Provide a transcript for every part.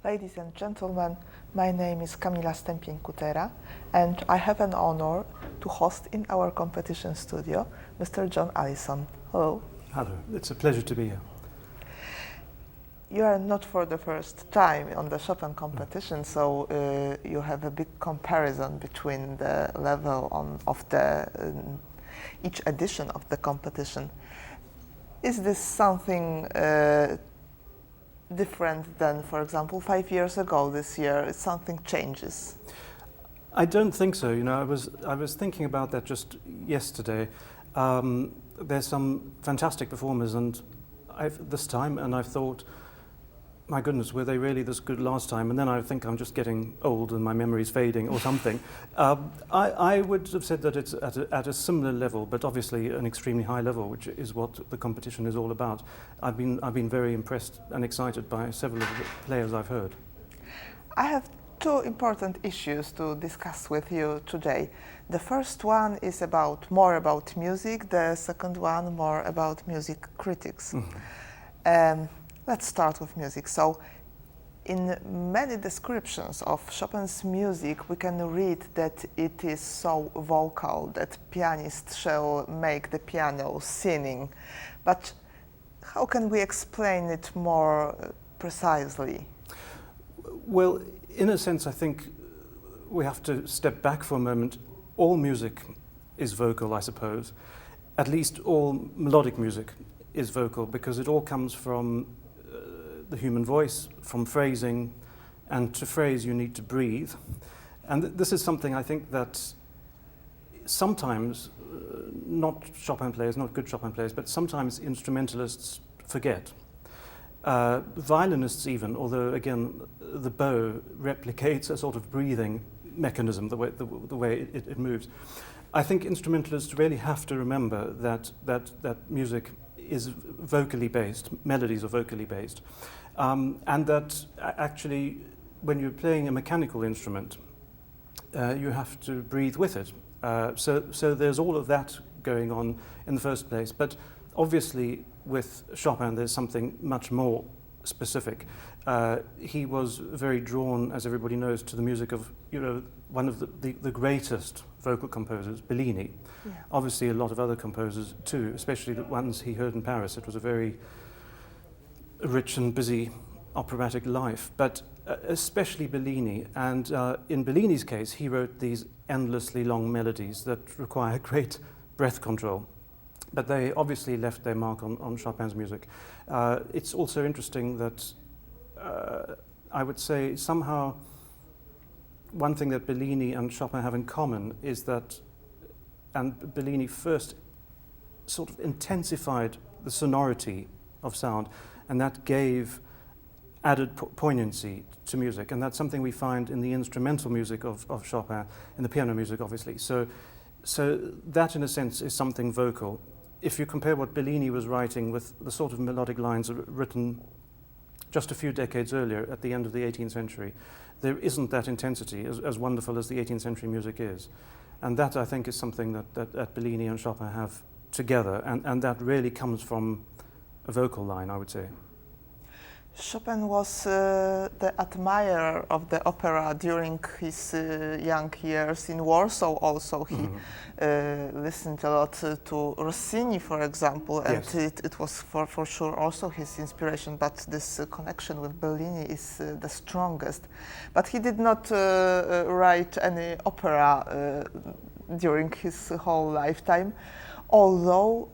Ladies and gentlemen, my name is Kamila Stępień-Kutera and I have an honor to host in our competition studio Mr. John Allison. Hello. Hello, it's a pleasure to be here. You are not for the first time on the Chopin competition, so you have a big comparison between the level of the each edition of the competition. Is this something different than, for example, 5 years ago? This year, something changes? I don't think so. You know, I was thinking about that just yesterday. There's some fantastic performers, and this time, and I've thought, my goodness, were they really this good last time? And then I think I'm just getting old and my memory's fading or something. I would have said that it's at a similar level, but obviously an extremely high level, which is what the competition is all about. I've been very impressed and excited by several of the players I've heard. I have two important issues to discuss with you today. The first one is more about music, the second one more about music critics. Let's start with music. So, in many descriptions of Chopin's music, we can read that it is so vocal, that pianists shall make the piano singing. But how can we explain it more precisely? Well, in a sense, I think we have to step back for a moment. All music is vocal, I suppose. At least all melodic music is vocal, because it all comes from the human voice, from phrasing, and to phrase you need to breathe. And this is something I think that sometimes, not Chopin players, not good Chopin players, but sometimes instrumentalists forget. Violinists even, although again the bow replicates a sort of breathing mechanism, the way it moves. I think instrumentalists really have to remember that music is vocally based, melodies are vocally based, and that actually when you're playing a mechanical instrument, you have to breathe with it. So there's all of that going on in the first place, but obviously with Chopin there's something much more specific. He was very drawn, as everybody knows, to the music of, you know, one of the greatest vocal composers, Bellini. Yeah. Obviously a lot of other composers too, especially the ones he heard in Paris. It was a very rich and busy operatic life, but especially Bellini. And in Bellini's case, he wrote these endlessly long melodies that require great breath control. But they obviously left their mark on Chopin's music. It's also interesting that I would say somehow one thing that Bellini and Chopin have in common is that, and Bellini first sort of intensified the sonority of sound, and that gave added poignancy to music. And that's something we find in the instrumental music of Chopin, in the piano music obviously. So that in a sense is something vocal. If you compare what Bellini was writing with the sort of melodic lines written just a few decades earlier at the end of the 18th century, there isn't that intensity, as wonderful as the 18th century music is. And that, I think, is something that Bellini and Chopin have together, and that really comes from a vocal line, I would say. Chopin was the admirer of the opera during his young years in Warsaw. Also, he listened a lot to Rossini, for example, and yes, it was for sure also his inspiration. But this connection with Bellini is the strongest. But he did not write any opera during his whole lifetime, although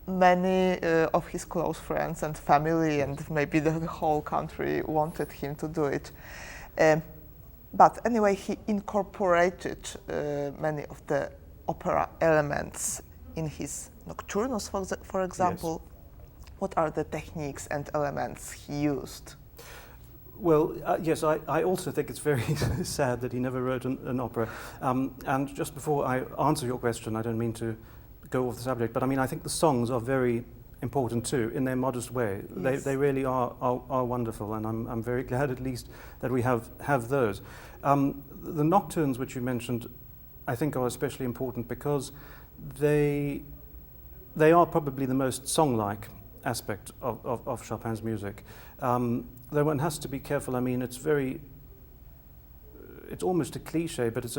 many of his close friends and family and maybe the whole country wanted him to do it. But anyway, he incorporated many of the opera elements in his nocturnos, for example. Yes. What are the techniques and elements he used? Well, yes, I also think it's very sad that he never wrote an opera. And just before I answer your question, I don't mean to go off the subject, but I mean, I think the songs are very important too, in their modest way. Yes. They really are wonderful, and I'm very glad at least that we have those. The nocturnes which you mentioned, I think are especially important because they are probably the most song-like aspect of Chopin's music. Though one has to be careful. I mean, it's almost a cliche, but it's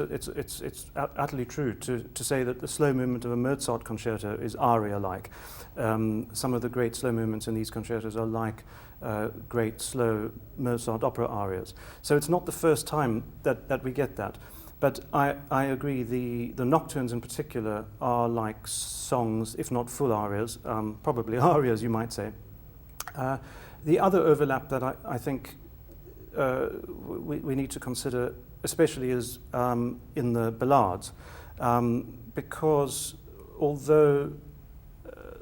utterly true to say that the slow movement of a Mozart concerto is aria-like. Some of the great slow movements in these concertos are like great slow Mozart opera arias. So it's not the first time that we get that. But I agree, the nocturnes in particular are like songs, if not full arias, probably arias you might say. The other overlap that I think we need to consider, especially is in the ballades, because although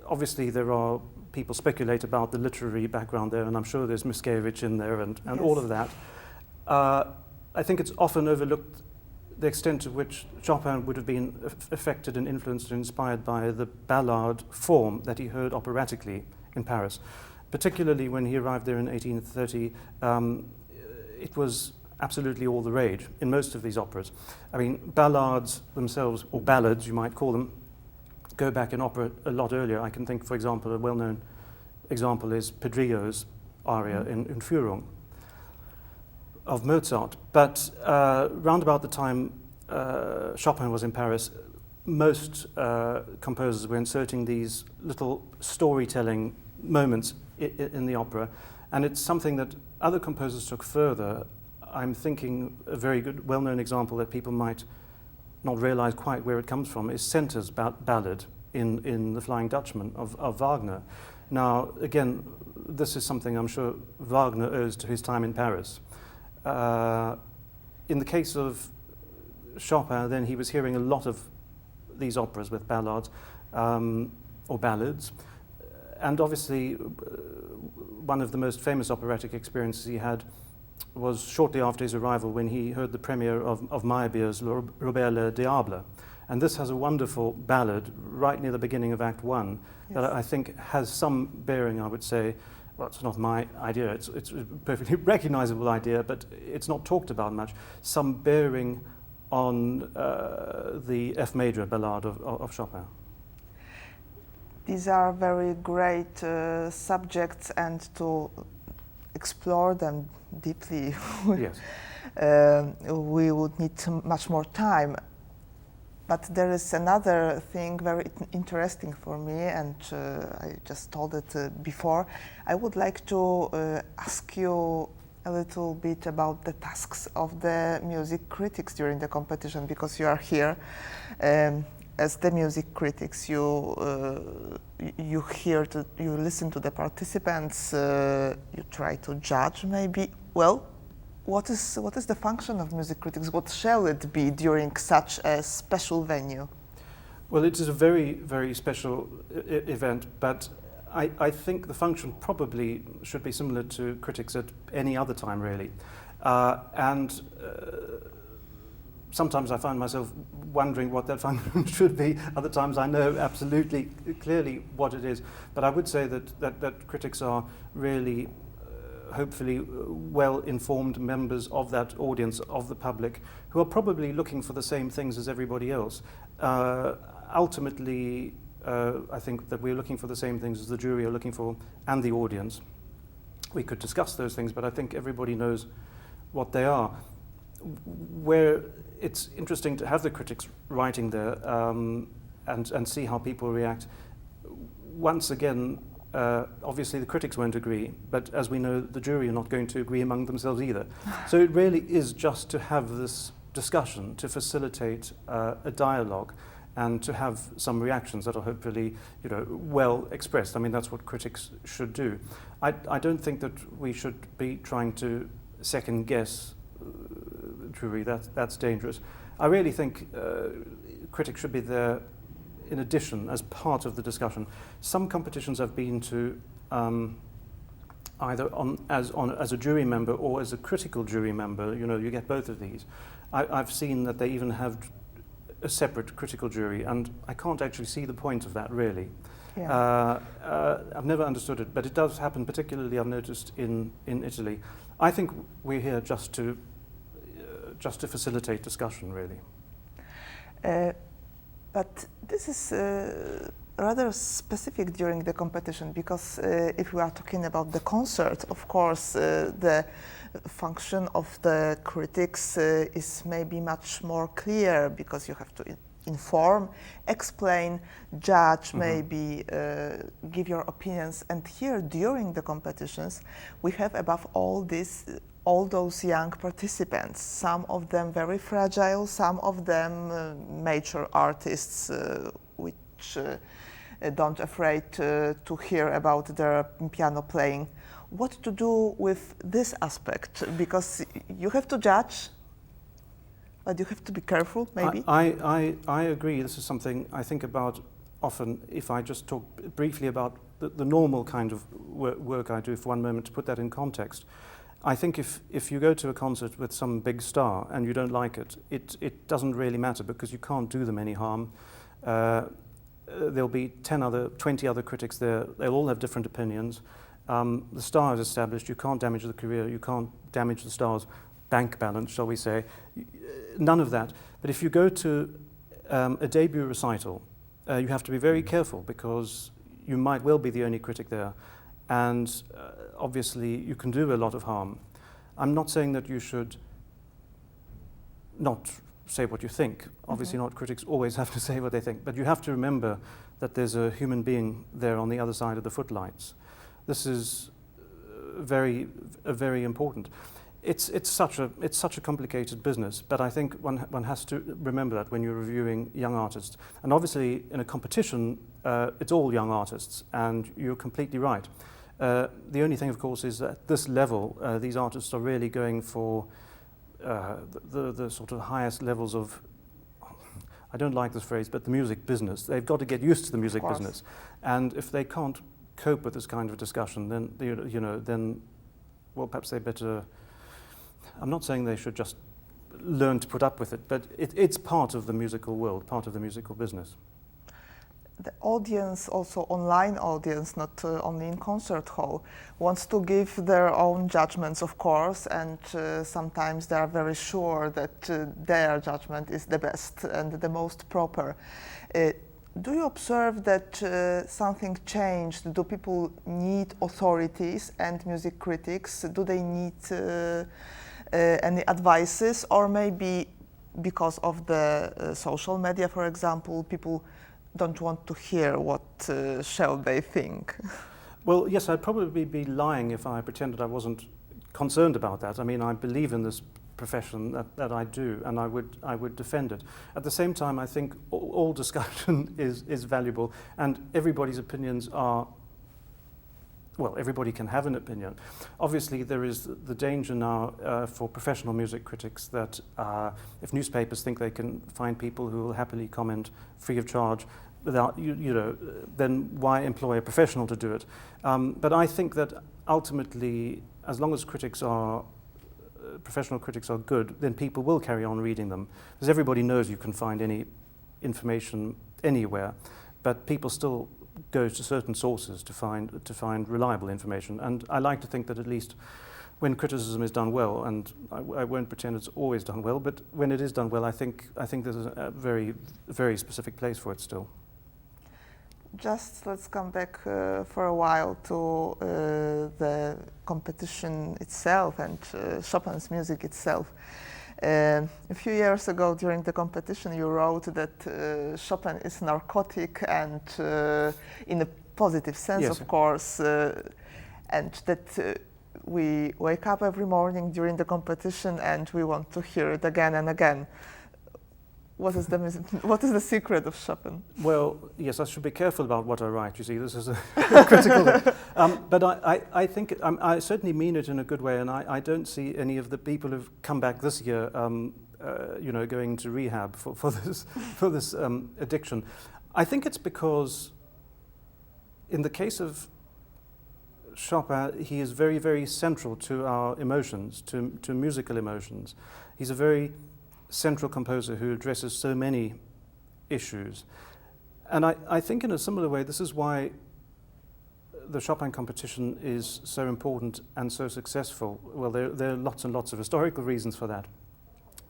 obviously there are people speculate about the literary background there, and I'm sure there's Mickiewicz in there and Yes. all of that, I think it's often overlooked the extent to which Chopin would have been affected and influenced and inspired by the ballad form that he heard operatically in Paris. Particularly when he arrived there in 1830, it was absolutely all the rage in most of these operas. I mean, ballads themselves, or ballads you might call them, go back in opera a lot earlier. I can think, for example, a well-known example is Pedrillo's aria in Führung of Mozart. But round about the time Chopin was in Paris, most composers were inserting these little storytelling moments in the opera, and it's something that other composers took further. I'm thinking a very good, well-known example that people might not realize quite where it comes from is Center's ballad in The Flying Dutchman of Wagner. Now, again, this is something I'm sure Wagner owes to his time in Paris. In the case of Chopin, then he was hearing a lot of these operas with ballads or ballads. And obviously, one of the most famous operatic experiences he had was shortly after his arrival when he heard the premiere of Meyerbeer's Robert le Diable. And this has a wonderful ballad right near the beginning of Act One that I think has some bearing, I would say. Well, it's not my idea, it's a perfectly recognizable idea, but it's not talked about much. Some bearing on the F major ballad of Chopin. These are very great subjects, and to explore them deeply, Yes. We would need much more time. But there is another thing very interesting for me, and I just told it before. I would like to ask you a little bit about the tasks of the music critics during the competition, because you are here as the music critics. You listen to the participants, you try to judge maybe. Well, what is the function of music critics? What shall it be during such a special venue? Well, it is a very, very special event, but I think the function probably should be similar to critics at any other time, really. Sometimes I find myself wondering what that function should be. Other times I know absolutely clearly what it is. But I would say that critics are really hopefully well-informed members of that audience, of the public, who are probably looking for the same things as everybody else. Ultimately, I think that we're looking for the same things as the jury are looking for, and the audience. We could discuss those things, but I think everybody knows what they are. Where it's interesting to have the critics writing there and see how people react. Once again, obviously the critics won't agree, but as we know, the jury are not going to agree among themselves either. So it really is just to have this discussion, to facilitate a dialogue, and to have some reactions that are hopefully, well expressed. I mean, that's what critics should do. I don't think that we should be trying to second guess jury. That's dangerous. I really think critics should be there in addition, as part of the discussion. Some competitions I've been to, either as a jury member or as a critical jury member, you get both of these. I've seen that they even have a separate critical jury, and I can't actually see the point of that, really. Yeah. I've never understood it, but it does happen, particularly I've noticed in Italy. I think we're here just to facilitate discussion, really. But this is rather specific during the competition, because if we are talking about the concert, of course, the function of the critics is maybe much more clear, because you have to inform, explain, judge, maybe give your opinions. And here, during the competitions, we have above all this, all those young participants, some of them very fragile, some of them major artists, which don't afraid to hear about their piano playing. What to do with this aspect? Because you have to judge, but you have to be careful, maybe. I agree. This is something I think about often. If I just talk briefly about the normal kind of work I do for one moment, to put that in context, I think if you go to a concert with some big star and you don't like it, it doesn't really matter, because you can't do them any harm. There'll be 20 other critics there. They'll all have different opinions. The star is established. You can't damage the career. You can't damage the star's bank balance, shall we say. None of that. But if you go to a debut recital, you have to be very careful, because you might well be the only critic there. And obviously you can do a lot of harm. I'm not saying that you should not say what you think. Obviously not. Critics always have to say what they think. But you have to remember that there's a human being there on the other side of the footlights. This is very important. It's such a complicated business, but I think one has to remember that when you're reviewing young artists. And obviously in a competition, it's all young artists, and you're completely right. The only thing, of course, is that at this level, these artists are really going for the sort of highest levels of, I don't like this phrase, but the music business. They've got to get used to the music business. And if they can't cope with this kind of discussion, then, then, well, perhaps they better, I'm not saying they should just learn to put up with it, but it's part of the musical world, part of the musical business. The audience, also online audience, not only in concert hall, wants to give their own judgments, of course, and sometimes they are very sure that their judgment is the best and the most proper. Do you observe that something changed? Do people need authorities and music critics? Do they need any advices, or maybe because of the social media, for example, people don't want to hear what shall they think? Well, yes, I'd probably be lying if I pretended I wasn't concerned about that. I mean, I believe in this profession that I do, and I would defend it. At the same time, I think all discussion is valuable, and everybody's opinions are, well, everybody can have an opinion. Obviously, there is the danger now for professional music critics that if newspapers think they can find people who will happily comment free of charge, without, then why employ a professional to do it? But I think that ultimately, as long as professional critics are good, then people will carry on reading them. Because everybody knows you can find any information anywhere, but people still go to certain sources to find reliable information. And I like to think that at least when criticism is done well, and I won't pretend it's always done well, but when it is done well, I think there's a very, very specific place for it still. Just let's come back for a while to the competition itself and Chopin's music itself. A few years ago during the competition you wrote that Chopin is narcotic, and in a positive sense, yes, of course, and that we wake up every morning during the competition and we want to hear it again and again. What is the secret of Chopin? Well, yes, I should be careful about what I write. You see, this is a critical. But I think I certainly mean it in a good way, and I don't see any of the people who've come back this year, going to rehab for this addiction. I think it's because, in the case of Chopin, he is very, very central to our emotions, to musical emotions. He's a very central composer who addresses so many issues. And I think in a similar way, this is why the Chopin competition is so important and so successful. Well, there are lots and lots of historical reasons for that.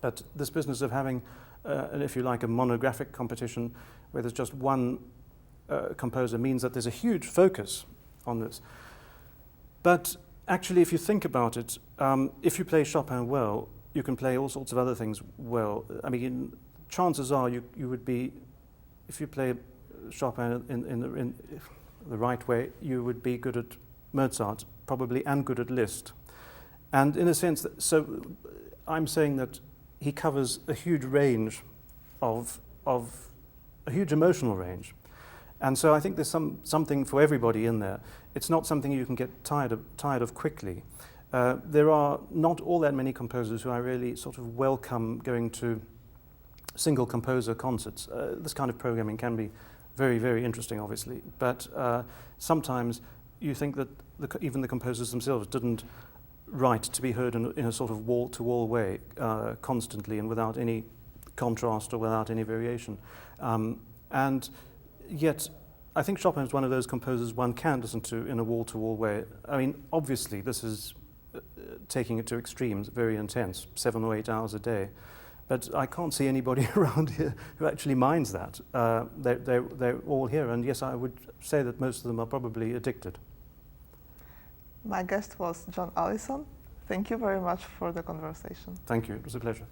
But this business of having, if you like, a monographic competition where there's just one composer means that there's a huge focus on this. But actually, if you think about it, if you play Chopin well, you can play all sorts of other things well. I mean, chances are you would be, if you play Chopin in the right way, you would be good at Mozart, probably, and good at Liszt. And in a sense, so I'm saying that he covers a huge range of a huge emotional range. And so I think there's something for everybody in there. It's not something you can get tired of quickly. There are not all that many composers who I really sort of welcome going to single composer concerts. This kind of programming can be very, very interesting, obviously. But sometimes you think that even the composers themselves didn't write to be heard in a sort of wall-to-wall way, constantly and without any contrast or without any variation. And yet, I think Chopin is one of those composers one can listen to in a wall-to-wall way. I mean, obviously, this is taking it to extremes, very intense, 7 or 8 hours a day. But I can't see anybody around here who actually minds that. They're all here, and yes, I would say that most of them are probably addicted. My guest was Allison. Thank you very much for the conversation. Thank you, it was a pleasure.